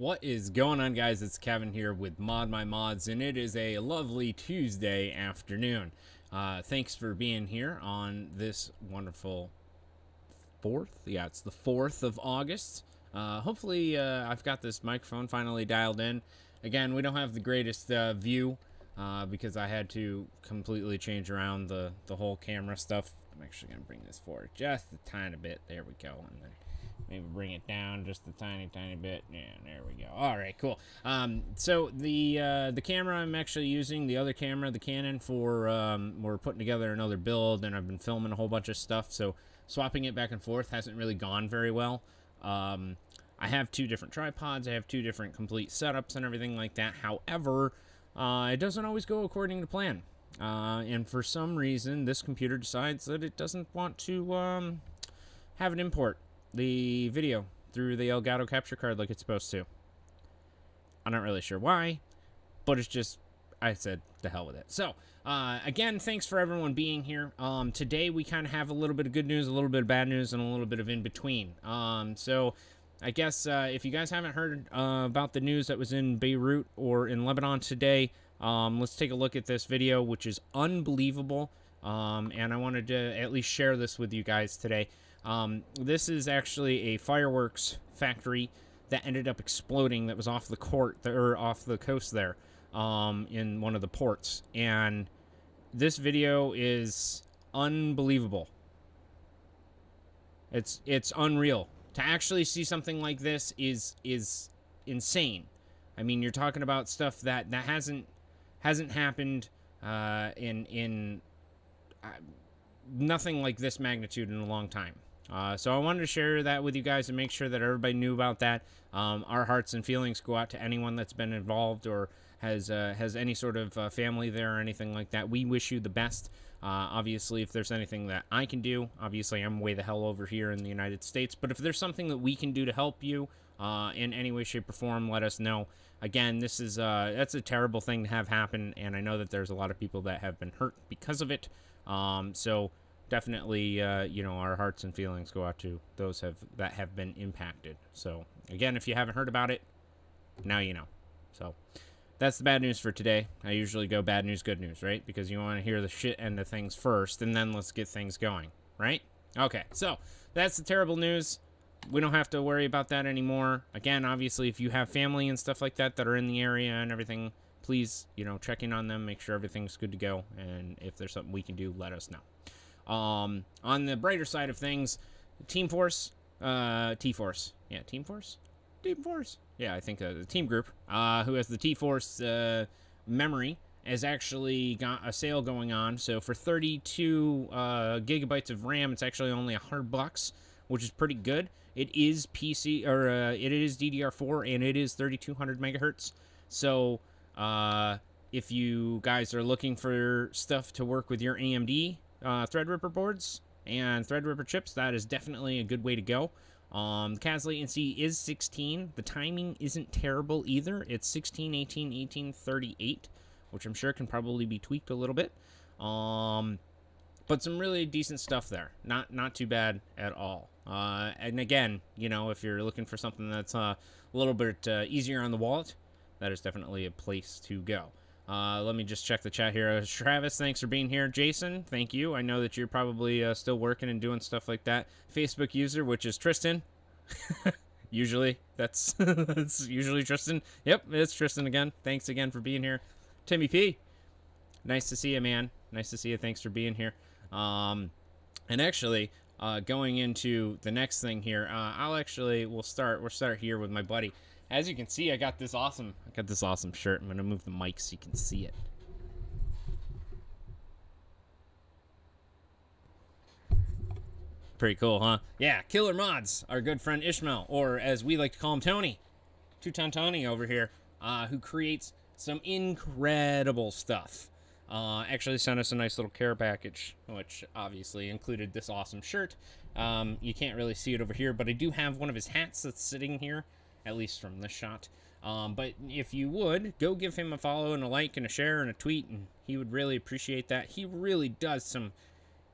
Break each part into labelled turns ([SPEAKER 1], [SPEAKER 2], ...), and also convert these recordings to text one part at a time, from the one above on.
[SPEAKER 1] What is going on, guys? It's Kevin here with ModMyMods, and it is a lovely Tuesday afternoon. Thanks for being here on this wonderful 4th. Yeah, it's the 4th of August. Hopefully, I've got this microphone finally dialed in. Again, we don't have the greatest view because I had to completely change around the whole camera stuff. I'm actually going to bring this forward just a tiny bit. There we go. And then maybe bring it down just a tiny bit. Yeah, there we go. All right, cool. So the camera I'm actually using, the other camera, the Canon, for we're putting together another build, and I've been filming a whole bunch of stuff. So swapping it back and forth hasn't really gone very well. I have 2 different tripods. I have 2 different complete setups and everything like that. However, it doesn't always go according to plan. And for some reason, this computer decides that it doesn't want to have it import the video through the Elgato capture card like it's supposed to. I'm not really sure why, but it's just, I said the hell with it. So, again, thanks for everyone being here. Today we kind of have a little bit of good news, a little bit of bad news, and a little bit of in between. So I guess if you guys haven't heard about the news that was in Beirut or in Lebanon today, let's take a look at this video, which is unbelievable. And I wanted to at least share this with you guys today. This is actually a fireworks factory that ended up exploding, that was off the off the coast there, in one of the ports. And this video is unbelievable. It's unreal. To actually see something like this is insane. I mean, you're talking about stuff that hasn't happened in nothing like this magnitude in a long time. So I wanted to share that with you guys and make sure that everybody knew about that. Our hearts and feelings go out to anyone that's been involved or has any sort of family there or anything like that. We wish you the best. Obviously, if there's anything that I can do, obviously I'm way the hell over here in the United States, but if there's something that we can do to help you in any way, shape, or form, let us know. Again, this is that's a terrible thing to have happen, and I know that there's a lot of people that have been hurt because of it. So definitely, our hearts and feelings go out to those that have been impacted. So again, if you haven't heard about it, now you know. So that's the bad news for today. I usually go bad news, good news, right? Because you want to hear the shit end of things first, and then let's get things going, right? Okay, so that's the terrible news. We don't have to worry about that anymore. Again, obviously, if you have family and stuff like that are in the area and everything, please, check in on them, make sure everything's good to go, and if there's something we can do, let us know. On the brighter side of things, TForce, yeah, I think the team group, who has the TForce memory, has actually got a sale going on. So for 32 gigabytes of RAM, it's actually only $100, which is pretty good. It is PC, or it is DDR4, and it is 3200 megahertz. So if you guys are looking for stuff to work with your AMD Threadripper boards and Threadripper chips, that is definitely a good way to go. The CAS latency is 16. The timing isn't terrible either. It's 16, 18, 18, 38, which I'm sure can probably be tweaked a little bit. But some really decent stuff there. Not too bad at all. And again, if you're looking for something that's a little bit easier on the wallet, that is definitely a place to go. Let me just check the chat here. Travis, thanks for being here. Jason, thank you. I know that you're probably still working and doing stuff like that. Facebook user, which is Tristan. Usually, that's usually Tristan. Yep, it's Tristan again. Thanks again for being here. Timmy P, nice to see you, man. Nice to see you. Thanks for being here. And actually, going into the next thing here, we'll start here with my buddy. As you can see, I got this awesome shirt. I'm gonna move the mic so you can see it. Pretty cool, huh? Yeah, KillrModz, our good friend Ishmael, or as we like to call him, Tony, Two-Ton Tony over here, who creates some incredible stuff. Actually sent us a nice little care package, which obviously included this awesome shirt. You can't really see it over here, but I do have one of his hats that's sitting here, at least from this shot. But if you would, go give him a follow and a like and a share and a tweet, and he would really appreciate that. He really does some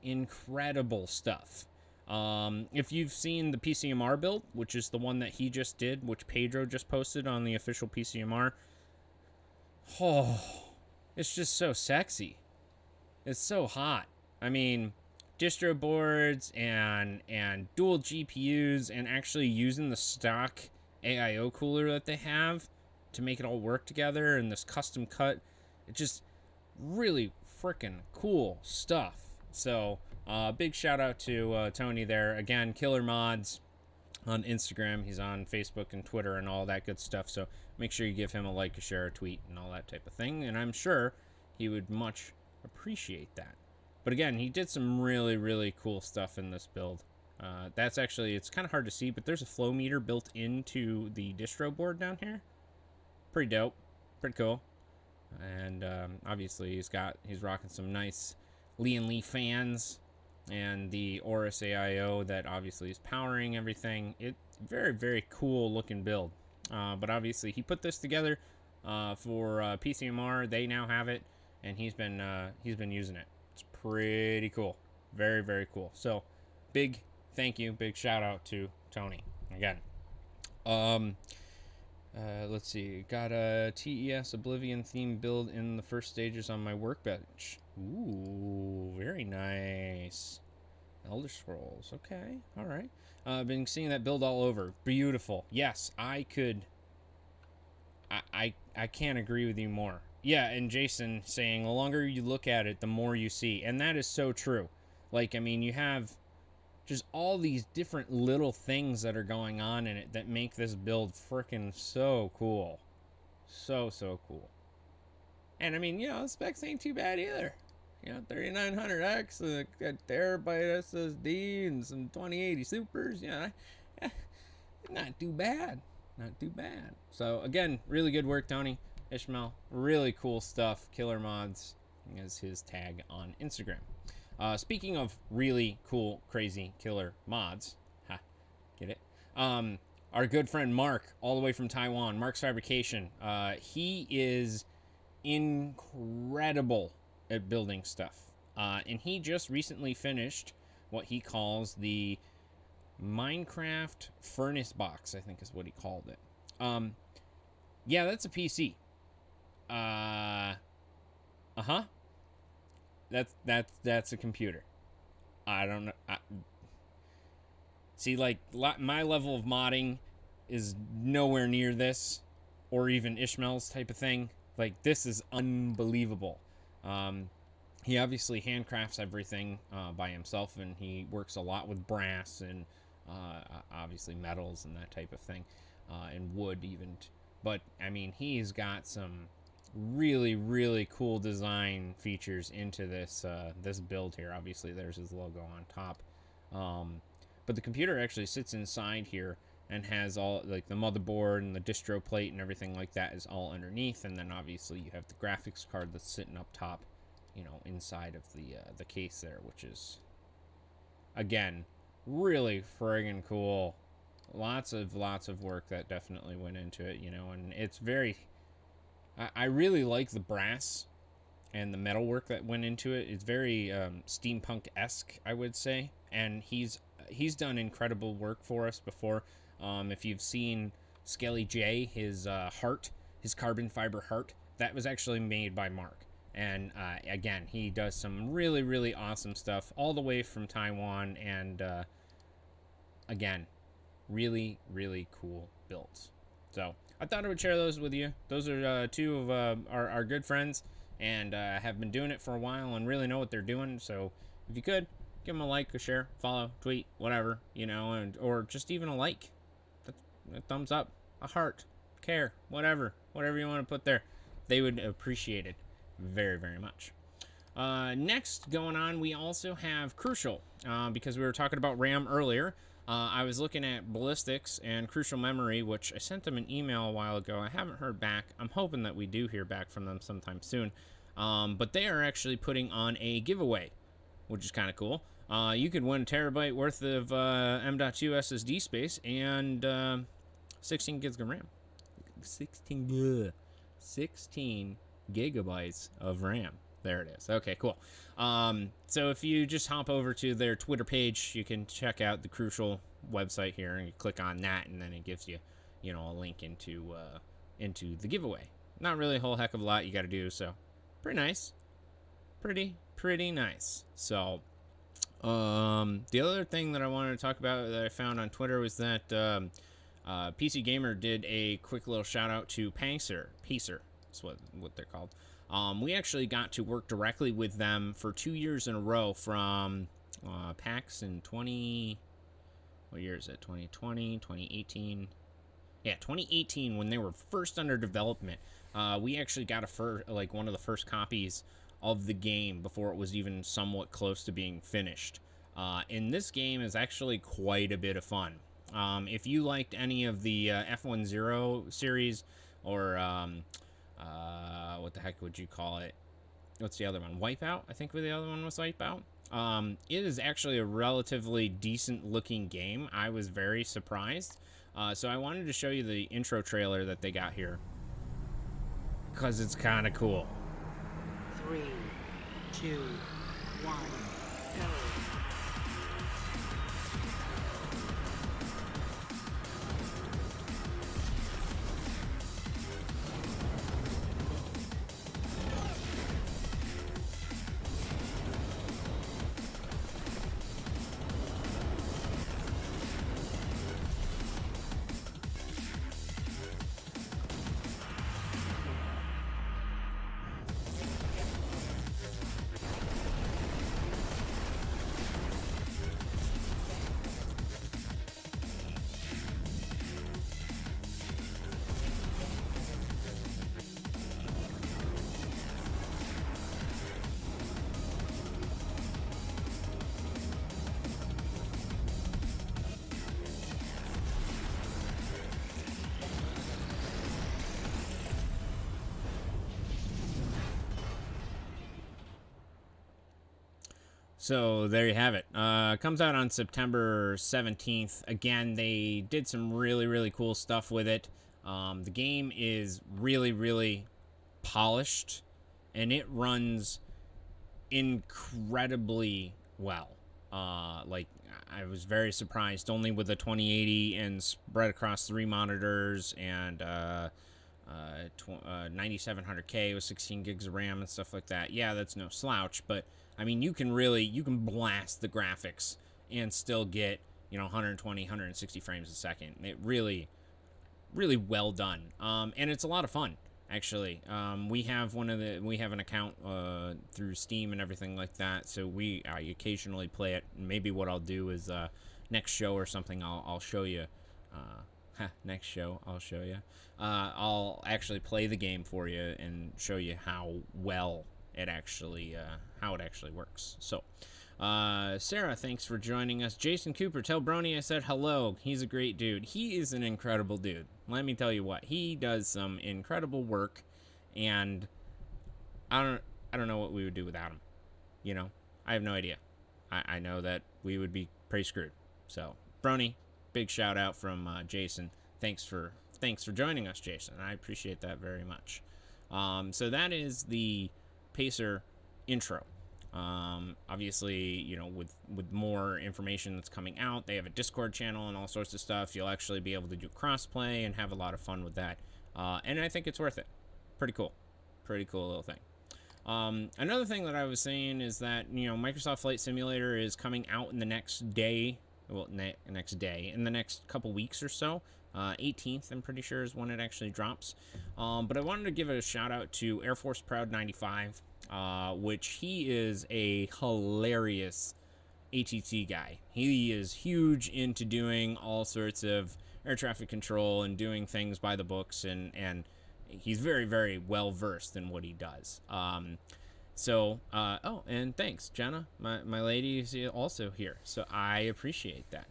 [SPEAKER 1] incredible stuff. If you've seen the PCMR build, which is the one that he just did, which Pedro just posted on the official PCMR, oh, it's just so sexy. It's so hot. I mean, distro boards and dual GPUs, and actually using the stock AIO cooler that they have to make it all work together, and this custom cut. It just really freaking cool stuff. So big shout out to Tony there. Again, KillrModz on Instagram. He's on Facebook and Twitter and all that good stuff. So make sure you give him a like, a share, a tweet, and all that type of thing. And I'm sure he would much appreciate that. But again, he did some really, really cool stuff in this build. That's actually, it's kind of hard to see, but there's a flow meter built into the distro board down here. Pretty dope. Pretty cool. And obviously he's rocking some nice Lee and Lee fans and the Aorus AIO that obviously is powering everything. It's very, very cool looking build. But obviously he put this together for PCMR. They now have it, and he's been using it. It's pretty cool. Very, very cool. So big thank you, big shout out to Tony again. Let's see. Got a TES Oblivion theme build in the first stages on my workbench. Ooh, very nice. Elder Scrolls. Okay, all right. I've been seeing that build all over. Beautiful. Yes, I could. I can't agree with you more. Yeah, and Jason saying the longer you look at it, the more you see, and that is so true. Like, I mean, you have just all these different little things that are going on in it that make this build freaking so cool. So cool. And I mean, you know, specs ain't too bad either. You know, 3900X, a terabyte SSD, and some 2080 supers. Yeah, not too bad. Not too bad. So again, really good work, Tony. Ishmael, really cool stuff. KillrModz is his tag on Instagram. Speaking of really cool, crazy killer mods, get it? Our good friend Mark, all the way from Taiwan, Mark's Fabrication. He is incredible at building stuff. And he just recently finished what he calls the Minecraft Furnace Box, I think is what he called it. Yeah, that's a PC. That's a computer. I don't know. See, like, my level of modding is nowhere near this, or even Ishmael's type of thing. Like, this is unbelievable. He obviously handcrafts everything by himself, and he works a lot with brass and obviously metals and that type of thing, and wood even. But I mean, he's got some really, really cool design features into this this build here. Obviously, there's his logo on top, but the computer actually sits inside here and has all, like, the motherboard and the distro plate and everything like that is all underneath, and then obviously you have the graphics card that's sitting up top, you know, inside of the case there, which is, again, really friggin' cool. Lots of work that definitely went into it, you know, and it's very, I really like the brass and the metal work that went into it. It's very steampunk-esque, I would say, and he's done incredible work for us before. If you've seen Skelly J, his heart, his carbon fiber heart, that was actually made by Mark. And again, he does some really, really awesome stuff all the way from Taiwan, and again, really, really cool builds. So I thought I would share those with you. Those are two of our good friends, and have been doing it for a while and really know what they're doing. So if you could, give them a like, a share, follow, tweet, whatever, you know, and or just even a like, a thumbs up, a heart, care, whatever you want to put there. They would appreciate it very, very much. Next going on, we also have Crucial, because we were talking about RAM earlier. I was looking at Ballistics and Crucial Memory, which I sent them an email a while ago. I haven't heard back. I'm hoping that we do hear back from them sometime soon. But they are actually putting on a giveaway, which is kind of cool. You could win a terabyte worth of M.2 SSD space and 16 gigs of RAM. 16 gigabytes of RAM. There it is. Okay, cool. So if you just hop over to their Twitter page, you can check out the Crucial website here, and you click on that, and then it gives you, you know, a link into the giveaway. Not really a whole heck of a lot you got to do, so pretty nice, pretty nice. So the other thing that I wanted to talk about that I found on Twitter was that PC Gamer did a quick little shout out to Pacer. That's what they're called. We actually got to work directly with them for 2 years in a row from PAX in what year is it? 2020, 2018. Yeah, 2018 when they were first under development. We actually got one of the first copies of the game before it was even somewhat close to being finished. And this game is actually quite a bit of fun. If you liked any of the F10 series, or what the heck would you call it? What's the other one? Wipeout? I think the other one was Wipeout. It is actually a relatively decent looking game. I was very surprised. So I wanted to show you the intro trailer that they got here, because it's kind of cool.
[SPEAKER 2] 3, 2, 1, go.
[SPEAKER 1] So there you have it. Comes out on September 17th. Again, they did some really cool stuff with it. The game is really polished, and it runs incredibly well. Like, I was very surprised, only with a 2080 and spread across 3 monitors and 9700K with 16 gigs of RAM and stuff like that. Yeah, that's no slouch, but I mean, you can blast the graphics and still get, 120, 160 frames a second. It really well done. And it's a lot of fun, actually. We have an account through Steam and everything like that, so I occasionally play it. Maybe what I'll do is next show or something, I'll show you. Next show, I'll show you. I'll actually play the game for you and show you how well it actually works. So Sarah, thanks for joining us. Jason Cooper, tell Brony I said hello. He's a great dude. He is an incredible dude. Let me tell you what, he does some incredible work, and I don't know what we would do without him. I have no idea. I know that we would be pretty screwed. So Brony, big shout out from Jason. Thanks for joining us, Jason. I appreciate that very much. So that is the Pacer intro. Obviously, with more information that's coming out, they have a Discord channel and all sorts of stuff. You'll actually be able to do crossplay and have a lot of fun with that. And I think it's worth it. Pretty cool little thing. Another thing that I was saying is that, Microsoft Flight Simulator is coming out in the next day. Well, next day, in the next couple weeks or so. 18th, I'm pretty sure, is when it actually drops. But I wanted to give a shout out to Air Force Proud 95, which he is a hilarious ATT guy. He is huge into doing all sorts of air traffic control and doing things by the books, and he's very well versed in what he does. And thanks, Jenna. My lady is also here, so I appreciate that.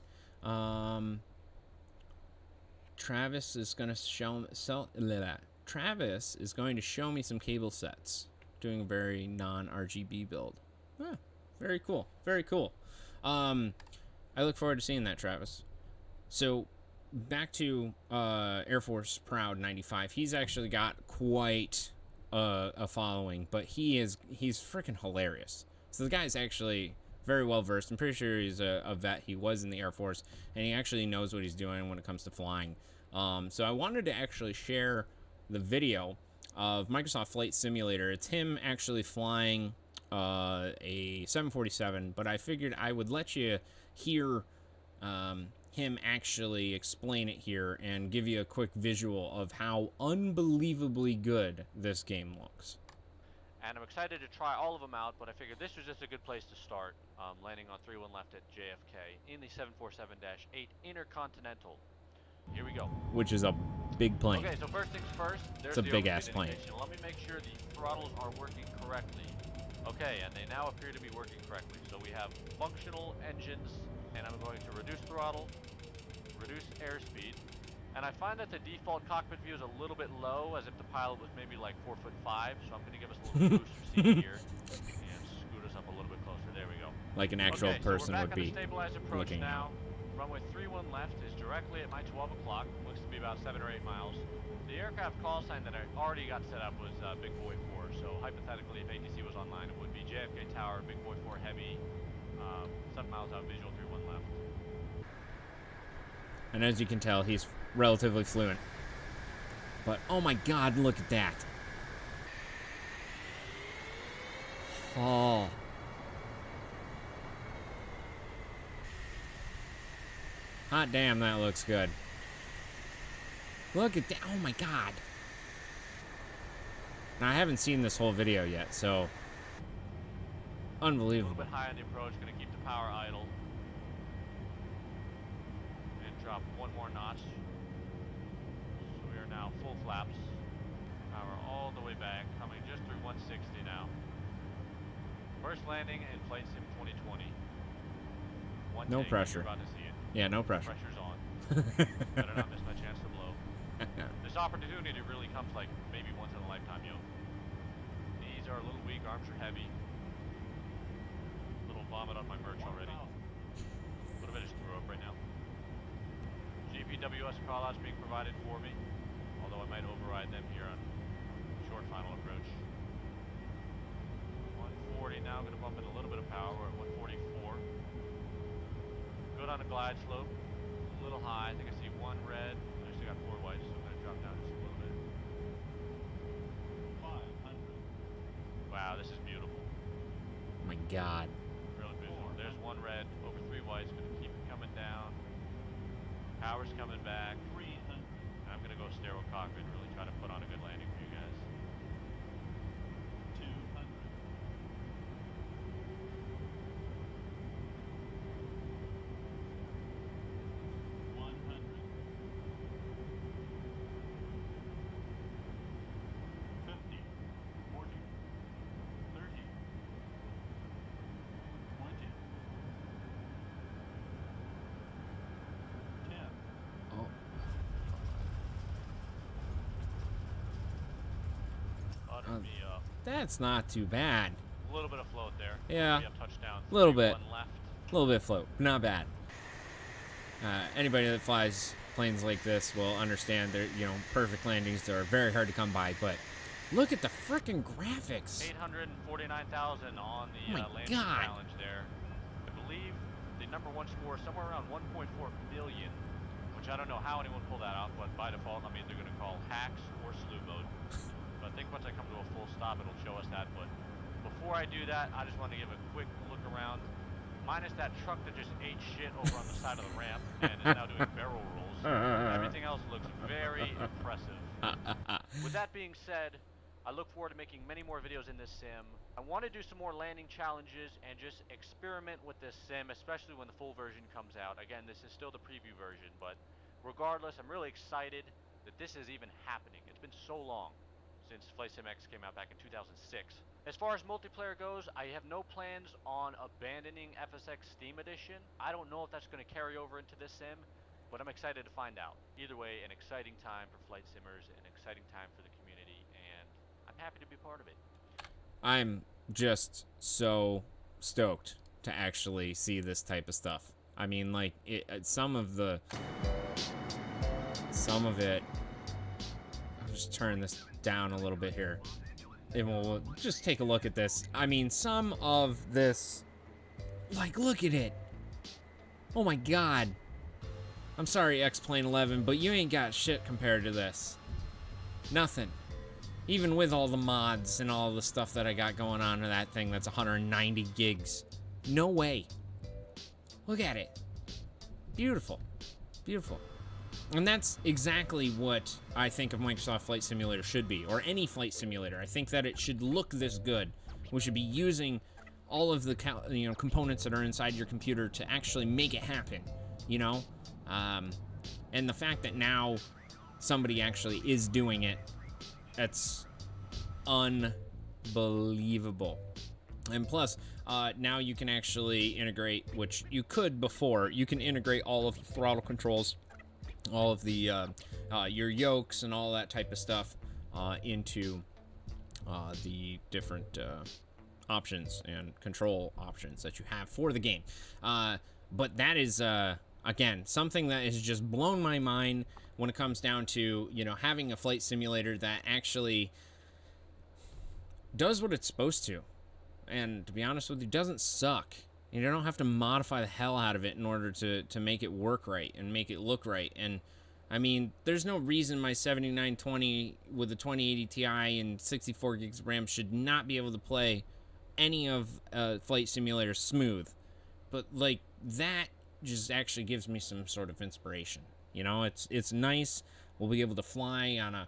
[SPEAKER 1] Travis is going to show me some cable sets, doing a very non-RGB build. Very cool. I look forward to seeing that, Travis. So back to Air Force Proud 95. He's actually got quite a following, but he's freaking hilarious. So the guy's actually very well versed. I'm pretty sure he's a vet. He was in the Air Force, and he actually knows what he's doing when it comes to flying. So I wanted to actually share the video of Microsoft Flight Simulator. It's him actually flying a 747, but I figured I would let you hear him actually explain it here and give you a quick visual of how unbelievably good this game looks.
[SPEAKER 3] And I'm excited to try all of them out, but I figured this was just a good place to start, landing on 3-1 left at JFK in the 747-8 Intercontinental. Here we go.
[SPEAKER 1] Which is a big plane.
[SPEAKER 3] Okay, so first things first, there's
[SPEAKER 1] It's a big-ass plane.
[SPEAKER 3] Let me make sure the throttles are working correctly. Okay, and they now appear to be working correctly. So we have functional engines, and I'm going to reduce throttle, reduce airspeed, and I find that the default cockpit view is a little bit low, as if the pilot was maybe like 4'5", so I'm going to give us a little booster seat here, and scoot us up a little bit closer. There we go.
[SPEAKER 1] Like an actual person would be
[SPEAKER 3] looking
[SPEAKER 1] now.
[SPEAKER 3] Runway 31 left is directly at my 12 o'clock, looks to be about 7 or 8 miles. The aircraft call sign that I already got set up was Big Boy 4, so hypothetically if ATC was online it would be JFK Tower, Big Boy 4 Heavy, 7 miles out, visual 31 left.
[SPEAKER 1] And as you can tell, he's relatively fluent. But oh my god, look at that. Oh. Hot damn, that looks good. Look at that. Oh my god. Now, I haven't seen this whole video yet, so unbelievable.
[SPEAKER 3] A little bit high on the approach, going to keep the power idle. And drop one more notch. So we are now full flaps. Power all the way back, coming just through 160 now. First landing in Flight Sim 2020.
[SPEAKER 1] No pressure.
[SPEAKER 3] You're about to see it.
[SPEAKER 1] Yeah, no pressure.
[SPEAKER 3] Pressure's on. Better not miss my chance to blow. This opportunity really comes like maybe once in a lifetime, yo. Knees are a little weak, arms are heavy. Little vomit on my merch already. A little bit of just throw up right now. GPWS callouts being provided for me, although I might override them here on short final approach. 140 now, going to bump in a little bit of power. We're at 144. Good on a glide slope. A little high. I think I see one red. I still got 4 whites, so I'm going to drop down just a little bit. 500. Wow, this is beautiful.
[SPEAKER 1] Oh my god.
[SPEAKER 3] Really beautiful. There's one red over 3 whites. Going to keep it coming down. Power's coming back. 300. And I'm going to go stereo cockpit and really try to put on a good landing for you guys. 200. 100. Me up.
[SPEAKER 1] That's not too bad.
[SPEAKER 3] A little bit of float there.
[SPEAKER 1] Yeah.
[SPEAKER 3] Touchdown.
[SPEAKER 1] A little bit.
[SPEAKER 3] Left.
[SPEAKER 1] A little bit of float. Not bad. Anybody that flies planes like this will understand that, you know, perfect landings are very hard to come by, but look at the freaking graphics.
[SPEAKER 3] 849,000 on the landing challenge there. I believe the #1 score is somewhere around 1.4 million, which I don't know how anyone pulled that off, but by default, I mean, they're going to call hacks or slew mode. But I think once I come to a full stop, it'll show us that. But before I do that, I just want to give a quick look around. Minus that truck that just ate shit over on the side of the ramp and is now doing barrel rolls. Everything else looks very impressive. With that being said, I look forward to making many more videos in this sim. I want to do some more landing challenges and just experiment with this sim, especially when the full version comes out. Again, this is still the preview version, but regardless, I'm really excited that this is even happening. It's been so long since Flight Sim X came out back in 2006. As far as multiplayer goes, I have no plans on abandoning FSX Steam Edition. I don't know if that's going to carry over into this sim, but I'm excited to find out. Either way, an exciting time for flight simmers, an exciting time for the community, and I'm happy to be part of it.
[SPEAKER 1] I'm just so stoked to actually see this type of stuff. I mean, like, some of it, I'll just turn this down a little bit here. and we'll just take a look at this. I mean, some of this, like, look at it. Oh my God. I'm sorry, X-Plane 11, but you ain't got shit compared to this. Nothing. Even with all the mods and all the stuff that I got going on in that thing that's 190 gigs. No way. Look at it. Beautiful. Beautiful. And that's exactly what I think of Microsoft Flight Simulator should be, or any flight simulator. I think that it should look this good. We should be using all of the components that are inside your computer to actually make it happen, you know? And the fact that now somebody actually is doing it, that's unbelievable. And plus, now you can actually integrate, which you could before, you can integrate all of the throttle controls, all of the your yokes and all that type of stuff into the different options and control options that you have for the game. But that is again something that has just blown my mind when it comes down to, you know, having a flight simulator that actually does what it's supposed to. And to be honest with you, doesn't suck. You don't have to modify the hell out of it in order to make it work right and make it look right. And I mean, there's no reason my 7920 with a 2080 Ti and 64 gigs of RAM should not be able to play any of Flight Simulator smooth. But like, that just actually gives me some sort of inspiration. You know, it's nice. We'll be able to fly on a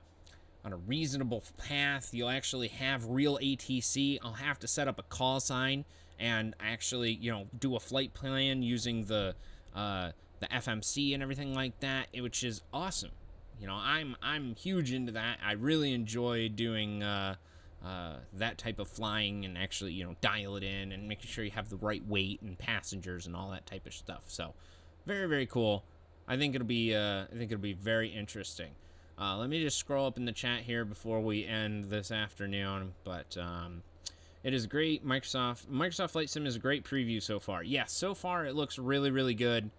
[SPEAKER 1] reasonable path. You'll actually have real ATC. I'll have to set up a call sign and actually, you know, do a flight plan using the FMC and everything like that, which is awesome. You know, I'm huge into that. I really enjoy doing that type of flying and actually, you know, dial it in and making sure you have the right weight and passengers and all that type of stuff. So, very, very cool. I think it'll be very interesting. Let me just scroll up in the chat here before we end this afternoon. But it is great. Microsoft Flight Sim is a great preview so far. Yes, so far it looks really, really good.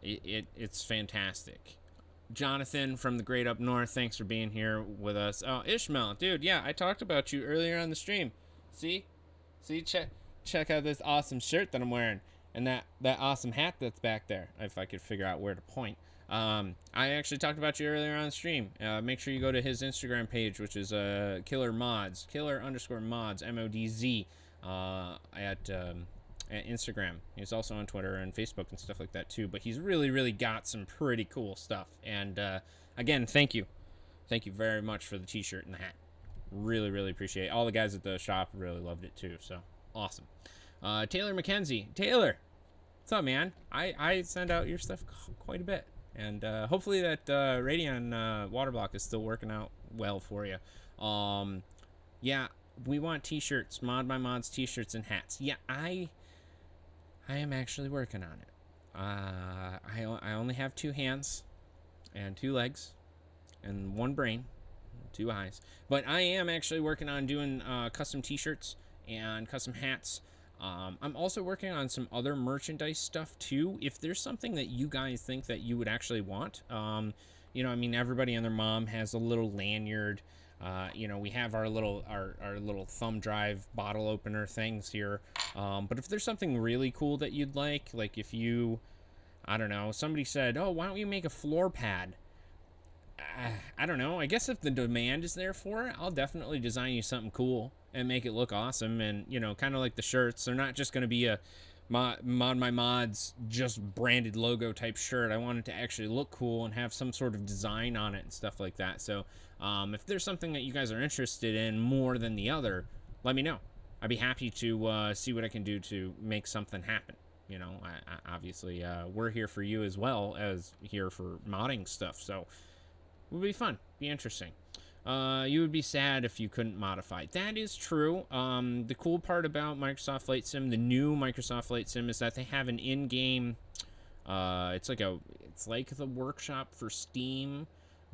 [SPEAKER 1] It's fantastic. Jonathan from the great up north, thanks for being here with us. Oh, Ishmael, dude, yeah, I talked about you earlier on the stream. See, check out this awesome shirt that I'm wearing and that awesome hat that's back there. If I could figure out where to point. I actually talked about you earlier on the stream. Make sure you go to his Instagram page, which is KillrModz, Killer_Mods, MODZ, at Instagram. He's also on Twitter and Facebook and stuff like that too. But he's really, really got some pretty cool stuff. And again, thank you very much for the t-shirt and the hat. Really, really appreciate it. All the guys at the shop really loved it too. So awesome. Taylor McKenzie, Taylor, what's up, man? I send out your stuff quite a bit. And hopefully that Radeon water block is still working out well for you. Yeah, we want t-shirts, ModMyMods t-shirts and hats. Yeah, I am actually working on it. I only have 2 hands and 2 legs and 1 brain, 2 eyes. But I am actually working on doing custom t-shirts and custom hats. I'm also working on some other merchandise stuff too. If there's something that you guys think that you would actually want, you know, I mean, everybody and their mom has a little lanyard. You know, we have our little thumb drive bottle opener things here. But if there's something really cool that you'd like if you, I don't know, somebody said, oh, why don't you make a floor pad? I don't know. I guess if the demand is there for it, I'll definitely design you something cool and make it look awesome. And, you know, kind of like the shirts, they're not just going to be a ModMyMods just branded logo type shirt. I want it to actually look cool and have some sort of design on it and stuff like that. So if there's something that you guys are interested in more than the other, let me know. I'd be happy to see what I can do to make something happen. You know, I obviously we're here for you as well as here for modding stuff. So it would be fun, be interesting. You would be sad if you couldn't modify. That is true. The cool part about Microsoft Flight Sim, the new Microsoft Flight Sim, is that they have an in-game. It's like the workshop for Steam,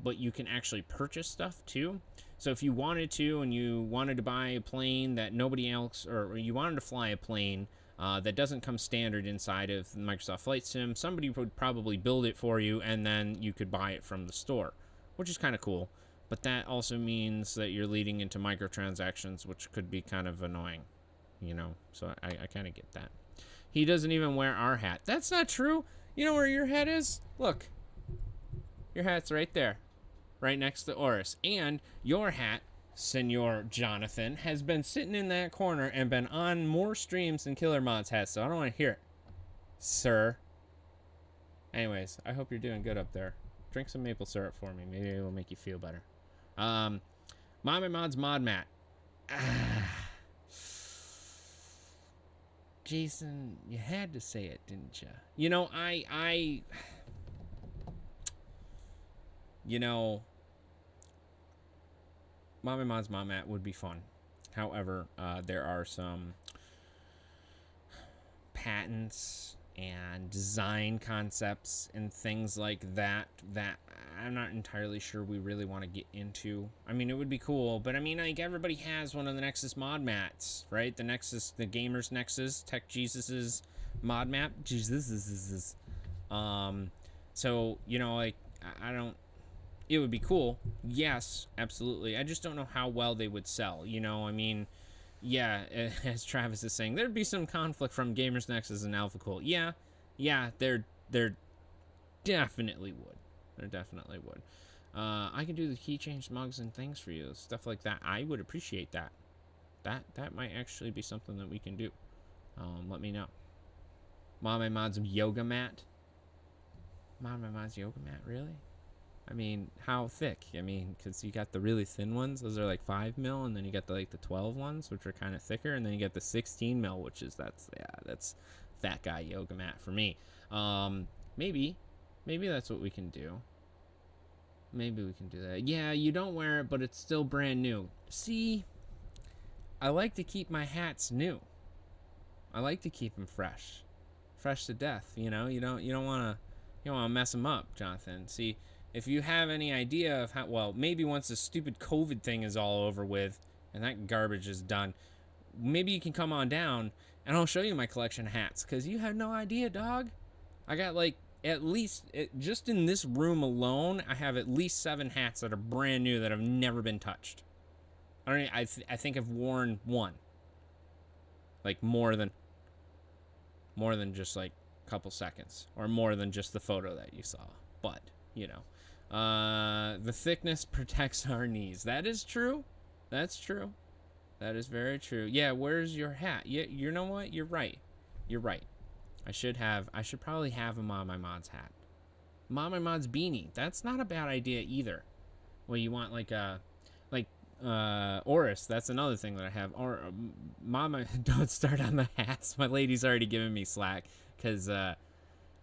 [SPEAKER 1] but you can actually purchase stuff too. So if you wanted to, and you wanted to buy a plane that nobody else, or you wanted to fly a plane that doesn't come standard inside of the Microsoft Flight Sim, somebody would probably build it for you, and then you could buy it from the store, which is kind of cool. but that also means that you're leading into microtransactions, which could be kind of annoying, you know? So I kind of get that. He doesn't even wear our hat. That's not true. You know where your hat is? Look. Your hat's right there. Right next to Oris. And your hat, Senor Jonathan, has been sitting in that corner and been on more streams than KillrModz has, so I don't want to hear it, sir. Anyways, I hope you're doing good up there. Drink some maple syrup for me. Maybe it will make you feel better. ModMyMods mod mat. Jason, you had to say it, didn't you? You know, you know, ModMyMods mod mat would be fun. However, there are some patents and design concepts and things like that that I'm not entirely sure we really want to get into. I mean, it would be cool, but I mean, like, everybody has one of the Nexus mod mats, right? The Nexus, the Gamers Nexus, Tech Jesus's mod map. Jesus. So, you know, like, I don't, it would be cool. Yes, absolutely. I just don't know how well they would sell, you know? I mean, yeah, as Travis is saying, there'd be some conflict from Gamers Nexus and Alpha Cool. Yeah, there definitely would. There definitely would. I can do the key change mugs and things for you, stuff like that. I would appreciate that. That might actually be something that we can do. Let me know. ModMyMods yoga mat. ModMyMods yoga mat, really? I mean, how thick? I mean, because you got the really thin ones, those are like 5 mil, and then you got the like the 12 ones, which are kind of thicker, and then you got the 16 mil, which is that's fat guy yoga mat for me. Maybe that's what we can do. Maybe we can do that. Yeah, you don't wear it, but it's still brand new. See, I like to keep my hats new. I like to keep them fresh to death. You know, you don't want to mess them up, Jonathan. See. If you have any idea of how, well, maybe once the stupid COVID thing is all over with and that garbage is done, maybe you can come on down and I'll show you my collection of hats, because you have no idea, dog. I got like at least, just in this room alone, I have at least 7 hats that are brand new that have never been touched. I think I've worn one. Like more than just like a couple seconds, or more than just the photo that you saw. But, you know. The thickness protects our knees. That is true. That's true. That is very true. Yeah, where's your hat? Yeah, you know what? You're right. I should probably have a ModMyMods hat. ModMyMods beanie. That's not a bad idea either. Well, you want like Oris. That's another thing that I have. Or don't start on the hats. My lady's already giving me slack because I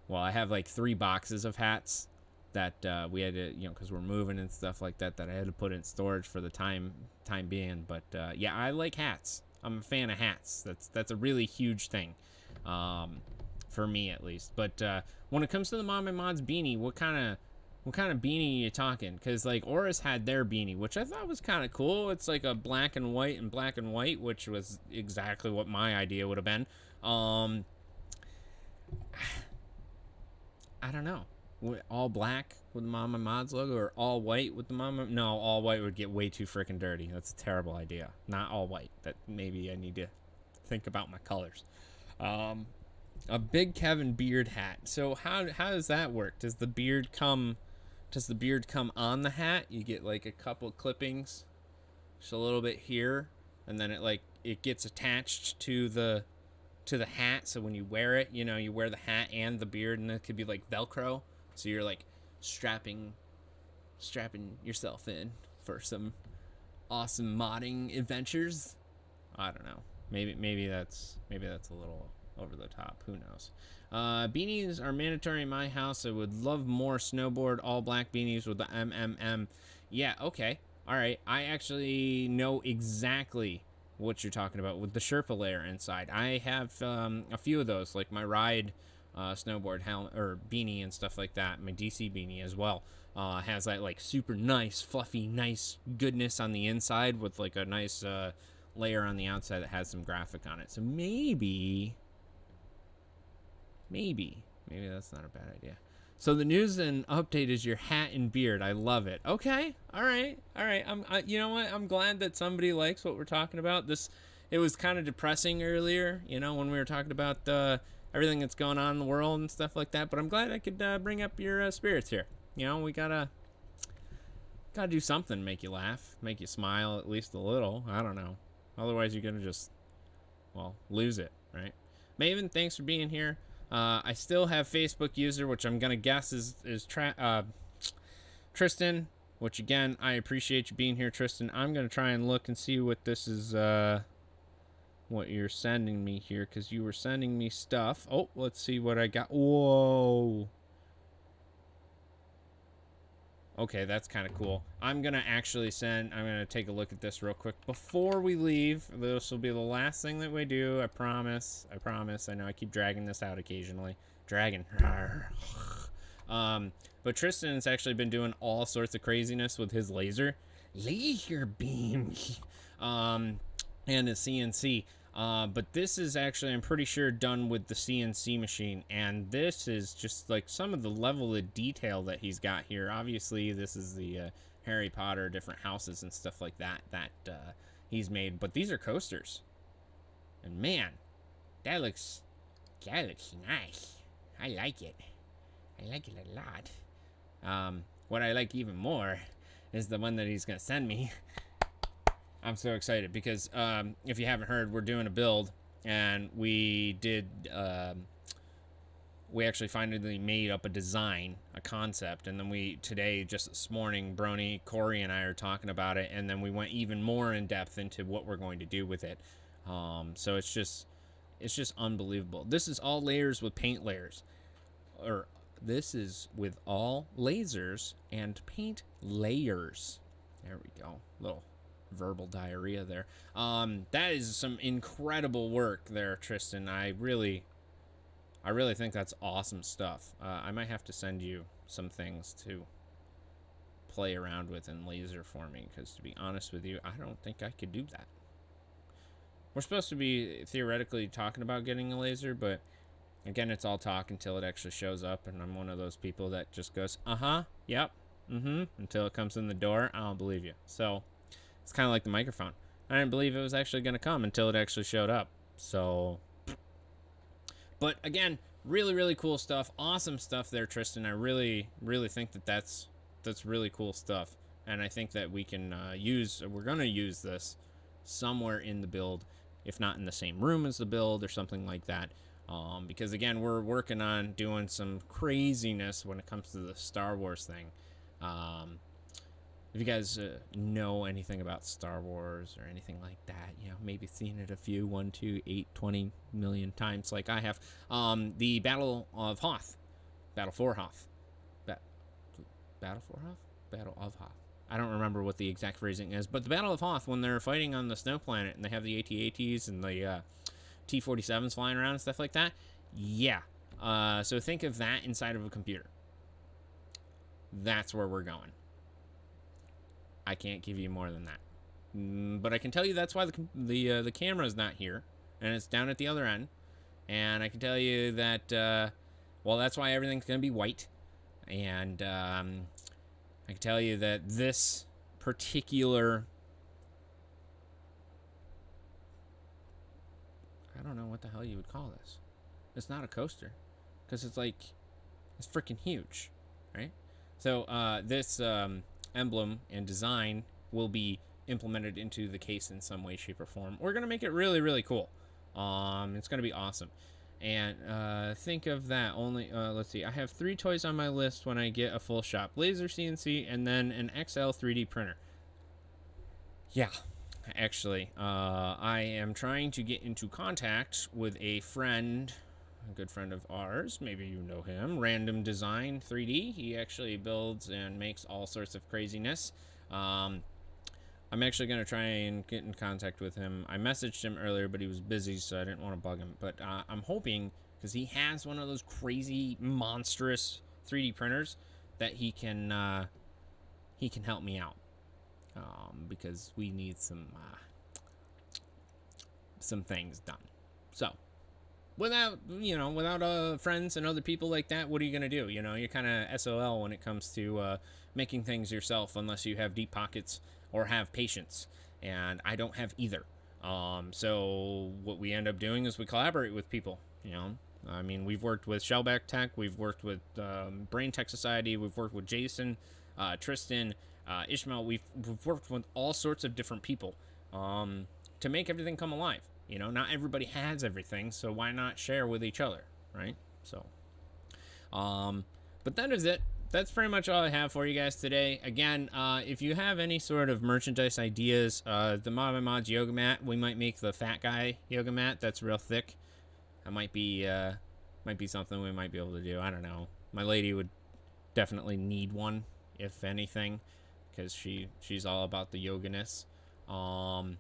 [SPEAKER 1] have like 3 boxes of hats that we had to, you know, because we're moving and stuff like that, that I had to put in storage for the time being. But yeah, I like hats. I'm a fan of hats. That's a really huge thing, for me at least. But when it comes to the ModMyMods beanie, what kind of beanie are you talking? Because like Oris had their beanie, which I thought was kind of cool. It's like a black and white, which was exactly what my idea would have been. I don't know. All black with the ModMyMods logo, or all white with the No, all white would get way too freaking dirty. That's a terrible idea. Not all white. That maybe I need to think about my colors. A big Kevin beard hat. So how does that work? Does the beard come on the hat? You get like a couple clippings, just a little bit here, and then it gets attached to the hat. So when you wear it, you know, you wear the hat and the beard, and it could be like Velcro. So you're like strapping yourself in for some awesome modding adventures. I don't know. Maybe that's a little over the top. Who knows? Beanies are mandatory in my house. I would love more snowboard all black beanies with the MMM. Yeah, okay. All right. I actually know exactly what you're talking about with the Sherpa layer inside. I have a few of those, like my ride snowboard helmet or beanie and stuff like that. My DC beanie as well has that like super nice fluffy nice goodness on the inside with like a nice layer on the outside that has some graphic on it. So maybe that's not a bad idea. So the news and update is your hat and beard. I love it. Okay. All right. You know what? I'm glad that somebody likes what we're talking about. It was kind of depressing earlier, you know, when we were talking about everything that's going on in the world and stuff like that. But I'm glad I could bring up your spirits here. You know, we gotta do something to make you laugh, make you smile at least a little. I don't know. Otherwise, you're gonna just, well, lose it, right? Maven, thanks for being here. I still have Facebook user, which I'm gonna guess is Tristan. Which again, I appreciate you being here, Tristan. I'm gonna try and look and see what this is. What you're sending me here, because you were sending me stuff. Oh, let's see what I got. Whoa. Okay, that's kind of cool. I'm going to take a look at this real quick before we leave. This will be the last thing that we do. I promise. I know I keep dragging this out occasionally. Dragging. But Tristan has actually been doing all sorts of craziness with his laser beam, and his CNC. But this is actually, I'm pretty sure, done with the CNC machine, and this is just like some of the level of detail that he's got here. Obviously, this is the Harry Potter, different houses and stuff like that he's made, but these are coasters, and man, that looks nice. I like it a lot. What I like even more is the one that he's gonna send me. I'm so excited because if you haven't heard, we're doing a build, and we actually finally made up a design, a concept, and then today, just this morning, Brony, Corey, and I are talking about it, and then we went even more in depth into what we're going to do with it. So it's just unbelievable. This is all layers with paint layers, or this is with all lasers and paint layers. There we go. Little verbal diarrhea there. That is some incredible work there, Tristan. I really think that's awesome stuff. I might have to send you some things to play around with in laser for me, because to be honest with you, I don't think I could do that. We're supposed to be theoretically talking about getting a laser, but again, it's all talk until it actually shows up, and I'm one of those people that just goes, yep, until it comes in the door. I don't believe you. So it's kind of like the microphone. I didn't believe it was actually going to come until it actually showed up. So, but again, really, really cool stuff. Awesome stuff there, Tristan. I really, really think that's really cool stuff. And I think that we're going to use this somewhere in the build, if not in the same room as the build or something like that. Because again, we're working on doing some craziness when it comes to the Star Wars thing. If you guys know anything about Star Wars or anything like that, you know, maybe seen it 1, 2, 8, 20 million times like I have. The Battle of Hoth. Battle for Hoth. Battle of Hoth. I don't remember what the exact phrasing is, but the Battle of Hoth, when they're fighting on the snow planet and they have the AT-ATs and the T-47s flying around and stuff like that. Yeah. So think of that inside of a computer. That's where we're going. I can't give you more than that. But I can tell you that's why the camera is not here, and it's down at the other end. And I can tell you that, that's why everything's going to be white. And I can tell you that this particular... I don't know what the hell you would call this. It's not a coaster, because it's freaking huge, right? So this emblem and design will be implemented into the case in some way, shape, or form. We're gonna make it really, really cool. It's gonna be awesome. And think of that only. Let's see. I have 3 toys on my list when I get a full shop: laser CNC, and then an XL 3D printer. Yeah. Actually, I am trying to get into contact with a good friend of ours. Maybe you know him. Random Design 3D. He actually builds and makes all sorts of craziness. I'm actually going to try and get in contact with him. I messaged him earlier, but he was busy, so I didn't want to bug him. But I'm hoping, because he has one of those crazy, monstrous 3D printers, that he can help me out. Because we need some things done. So, without friends and other people like that, what are you gonna do? You're kind of SOL when it comes to making things yourself, unless you have deep pockets or have patience, and I don't have either. So what we end up doing is we collaborate with people. I mean, we've worked with Shellback Tech, we've worked with Brain Tech Society, we've worked with Jason, Tristan, Ishmael. We've worked with all sorts of different people to make everything come alive. Not everybody has everything, so why not share with each other, right? So, but that is it. That's pretty much all I have for you guys today. Again, if you have any sort of merchandise ideas, the ModMyMods yoga mat, we might make the fat guy yoga mat that's real thick. That might be something we might be able to do. I don't know. My lady would definitely need one, if anything, because she's all about the yoga-ness. And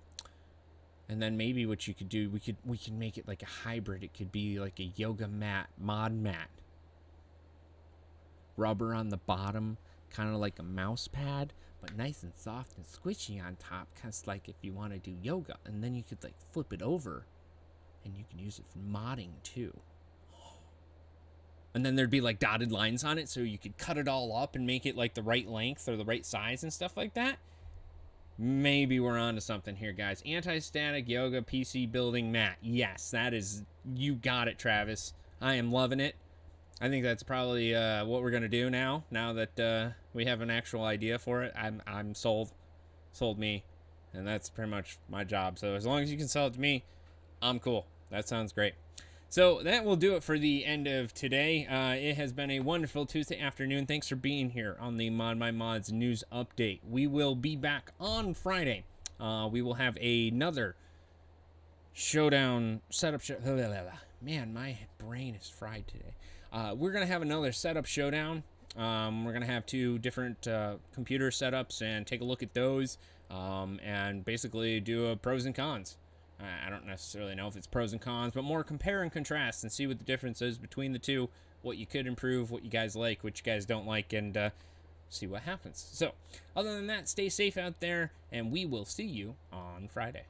[SPEAKER 1] then maybe what you could do, we could make it like a hybrid. It could be like a yoga mat, mod mat. Rubber on the bottom, kind of like a mouse pad, but nice and soft and squishy on top, cause like if you want to do yoga, and then you could like flip it over, and you can use it for modding too. And then there'd be like dotted lines on it, so you could cut it all up and make it like the right length or the right size and stuff like that. Maybe we're on to something here, guys. Anti-static yoga PC building mat. Yes, that is, you got it, Travis. I am loving it. I think that's probably what we're gonna do now that we have an actual idea for it. I'm sold. Sold me. And that's pretty much my job. So as long as you can sell it to me, I'm cool. That sounds great. So that will do it for the end of today. It has been a wonderful Tuesday afternoon. Thanks for being here on the ModMyMods news update. We will be back on Friday. We will have another showdown setup show. Man, my brain is fried today. We're going to have another setup showdown. We're going to have 2 different computer setups and take a look at those and basically do a pros and cons. I don't necessarily know if it's pros and cons, but more compare and contrast and see what the difference is between the two, what you could improve, what you guys like, what you guys don't like, and see what happens. So, other than that, stay safe out there, and we will see you on Friday.